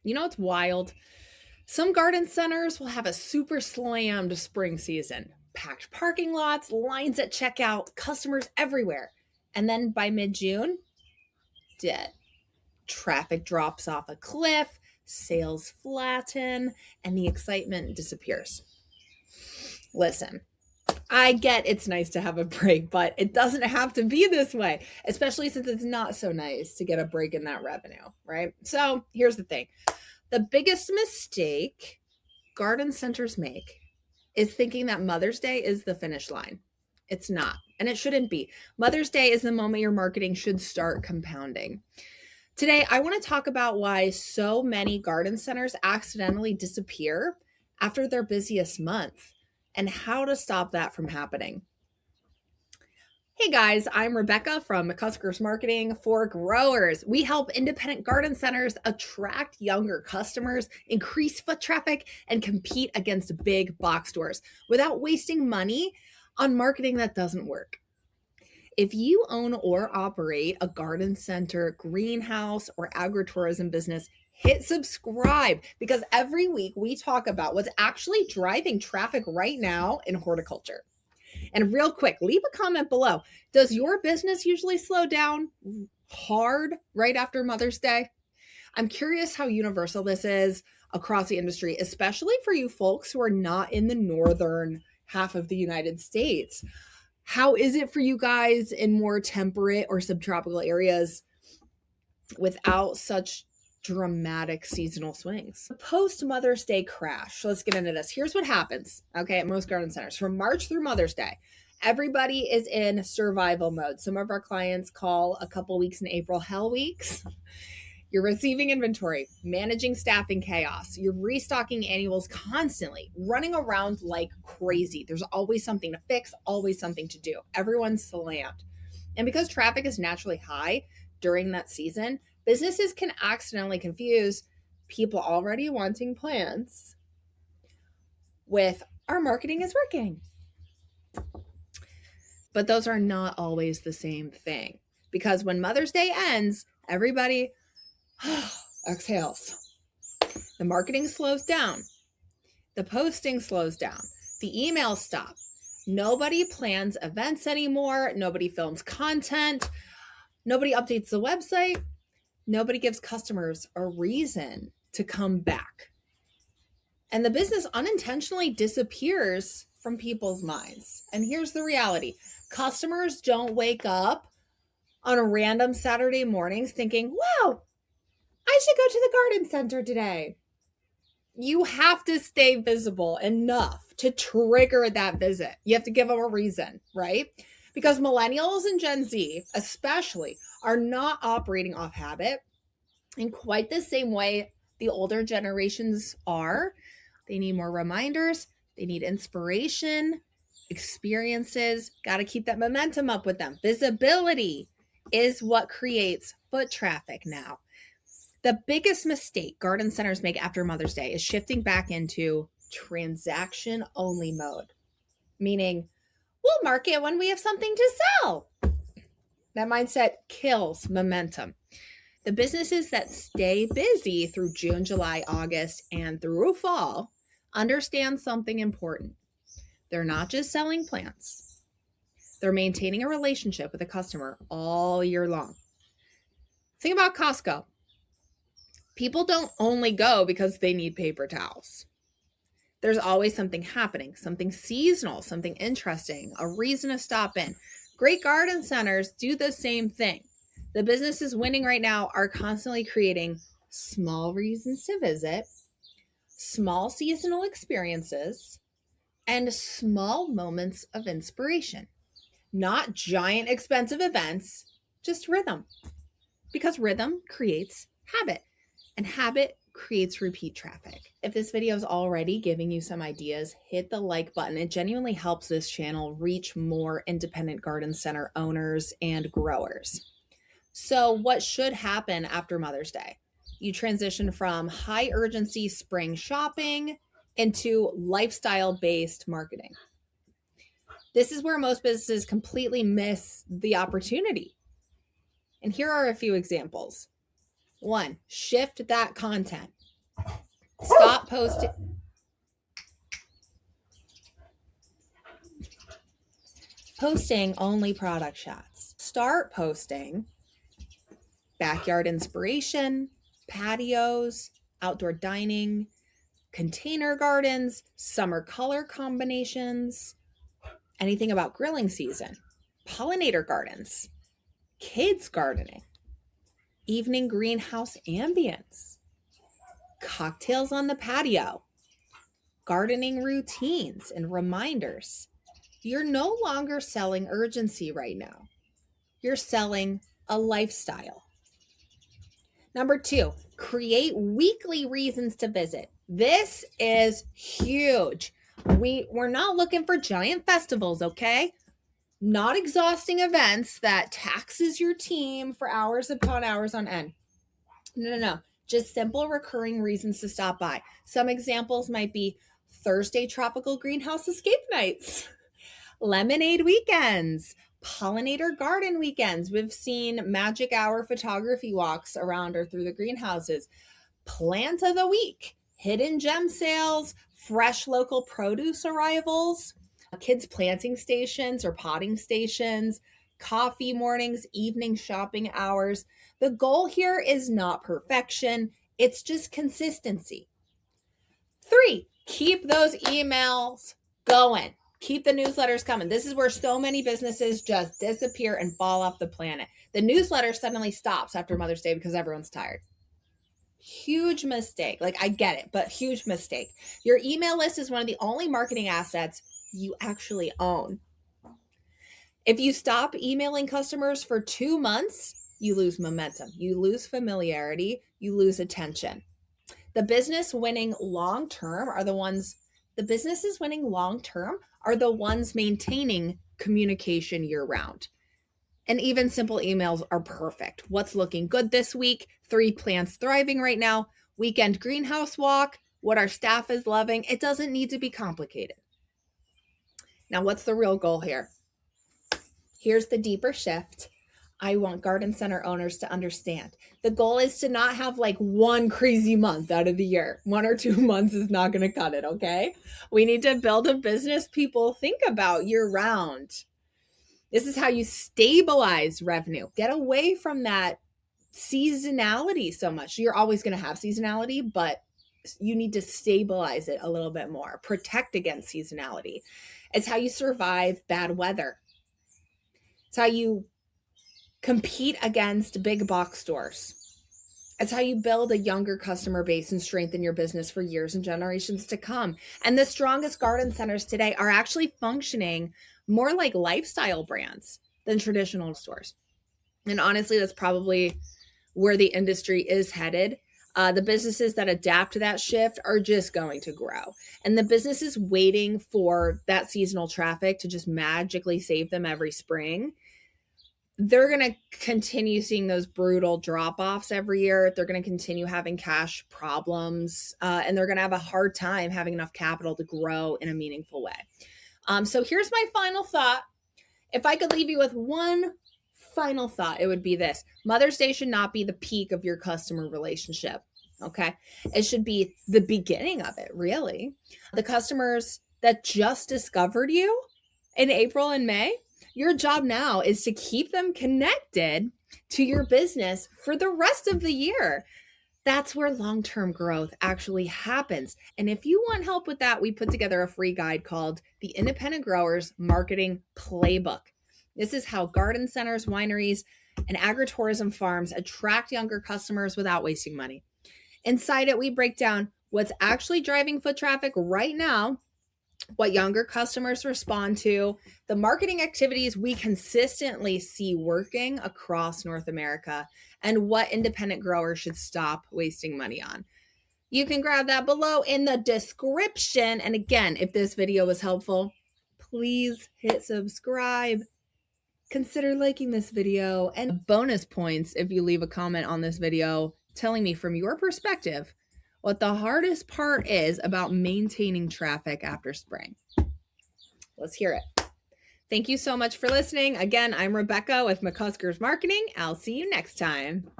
You know, it's wild. Some garden centers will have a super slammed spring season, packed parking lots, lines at checkout, customers everywhere. And then by mid June, dead. Traffic drops off a cliff, sales flatten, and the excitement disappears. Listen, I get it's nice to have a break, but it doesn't have to be this way, especially since it's not so nice to get a break in that revenue, right? So here's the thing. The biggest mistake garden centers make is thinking that Mother's Day is the finish line. It's not, and it shouldn't be. Mother's Day is the moment your marketing should start compounding. Today, I want to talk about why so many garden centers accidentally disappear after their busiest month and how to stop that from happening. Hey guys, I'm Rebecca from McCusker's Marketing for Growers. We help independent garden centers attract younger customers, increase foot traffic, and compete against big box stores without wasting money on marketing that doesn't work. If you own or operate a garden center, greenhouse, or agritourism business, hit subscribe because every week we talk about what's actually driving traffic right now in horticulture. And real quick, leave a comment below. Does your business usually slow down hard right after Mother's Day? I'm curious how universal this is across the industry, especially for you folks who are not in the northern half of the United States. How is it for you guys in more temperate or subtropical areas without such dramatic seasonal swings? The post-Mother's Day crash. Let's get into this. Here's what happens, okay, at most garden centers. From March through Mother's Day, everybody is in survival mode. Some of our clients call a couple weeks in April hell weeks. You're receiving inventory, managing staffing chaos. You're restocking annuals constantly, running around like crazy. There's always something to fix, always something to do. Everyone's slammed. And because traffic is naturally high during that season, businesses can accidentally confuse people already wanting plants with our marketing is working. But those are not always the same thing because when Mother's Day ends, everybody exhales. The marketing slows down. The posting slows down. The emails stop. Nobody plans events anymore. Nobody films content. Nobody updates the website. Nobody gives customers a reason to come back. And the business unintentionally disappears from people's minds. And here's the reality. Customers don't wake up on a random Saturday mornings thinking, wow, I should go to the garden center today. You have to stay visible enough to trigger that visit. You have to give them a reason, right? Because millennials and Gen Z, especially, are not operating off habit in quite the same way the older generations are. They need more reminders. They need inspiration, experiences. Got to keep that momentum up with them. Visibility is what creates foot traffic now. The biggest mistake garden centers make after Mother's Day is shifting back into transaction-only mode, meaning we'll market when we have something to sell. That mindset kills momentum. The businesses that stay busy through June, July, August, and through fall understand something important. They're not just selling plants. They're maintaining a relationship with a customer all year long. Think about Costco. People don't only go because they need paper towels. There's always something happening, something seasonal, something interesting, a reason to stop in. Great garden centers do the same thing. The businesses winning right now are constantly creating small reasons to visit, small seasonal experiences, and small moments of inspiration. Not giant expensive events, just rhythm. Because rhythm creates habit. And habit creates repeat traffic. If this video is already giving you some ideas, hit the like button. It genuinely helps this channel reach more independent garden center owners and growers. So what should happen after Mother's Day? You transition from high urgency spring shopping into lifestyle-based marketing. This is where most businesses completely miss the opportunity. And here are a few examples. 1, shift that content. Stop posting only product shots. Start posting backyard inspiration, patios, outdoor dining, container gardens, summer color combinations, anything about grilling season, pollinator gardens, kids gardening, evening greenhouse ambience, cocktails on the patio, gardening routines and reminders. You're no longer selling urgency right now. You're selling a lifestyle. Number 2, create weekly reasons to visit. This is huge. We're not looking for giant festivals, okay? Not exhausting events that taxes your team for hours upon hours on end. No. Just simple recurring reasons to stop by. Some examples might be Thursday tropical greenhouse escape nights, lemonade weekends, pollinator garden weekends. We've seen magic hour photography walks around or through the greenhouses, plant of the week, hidden gem sales, fresh local produce arrivals, kids planting stations or potting stations, coffee mornings, evening shopping hours. The goal here is not perfection. It's just consistency. 3, keep those emails going. Keep the newsletters coming. This is where so many businesses just disappear and fall off the planet. The newsletter suddenly stops after Mother's Day because everyone's tired. Huge mistake. Like, I get it, but huge mistake. Your email list is one of the only marketing assets you actually own. If you stop emailing customers for 2 months, you lose momentum, you lose familiarity, you lose attention. The businesses winning long-term are the ones maintaining communication year-round. And even simple emails are perfect. What's looking good this week? 3 plants thriving right now. Weekend greenhouse walk. What our staff is loving. It doesn't need to be complicated. Now, what's the real goal here? Here's the deeper shift I want garden center owners to understand. The goal is to not have like one crazy month out of the year. 1 or 2 months is not going to cut it, okay? We need to build a business people think about year round. This is how you stabilize revenue. Get away from that seasonality so much. You're always going to have seasonality, but you need to stabilize it a little bit more. Protect against seasonality. It's how you survive bad weather. It's how you compete against big box stores. It's how you build a younger customer base and strengthen your business for years and generations to come. And the strongest garden centers today are actually functioning more like lifestyle brands than traditional stores. And honestly, that's probably where the industry is headed. The businesses that adapt to that shift are just going to grow. And the businesses waiting for that seasonal traffic to just magically save them every spring, they're going to continue seeing those brutal drop-offs every year. They're going to continue having cash problems, and they're going to have a hard time having enough capital to grow in a meaningful way. So here's my final thought. If I could leave you with one final thought, it would be this. Mother's Day should not be the peak of your customer relationship, okay? It should be the beginning of it, really. The customers that just discovered you in April and May, your job now is to keep them connected to your business for the rest of the year. That's where long-term growth actually happens. And if you want help with that, we put together a free guide called the Independent Growers Marketing Playbook. This is how garden centers, wineries, and agritourism farms attract younger customers without wasting money. Inside it, we break down what's actually driving foot traffic right now, what younger customers respond to, the marketing activities we consistently see working across North America, and what independent growers should stop wasting money on. You can grab that below in the description. And again, if this video was helpful, please hit subscribe. Consider liking this video, and bonus points if you leave a comment on this video telling me from your perspective what the hardest part is about maintaining traffic after spring. Let's hear it. Thank you so much for listening. Again, I'm Rebecca with McCusker's Marketing. I'll see you next time.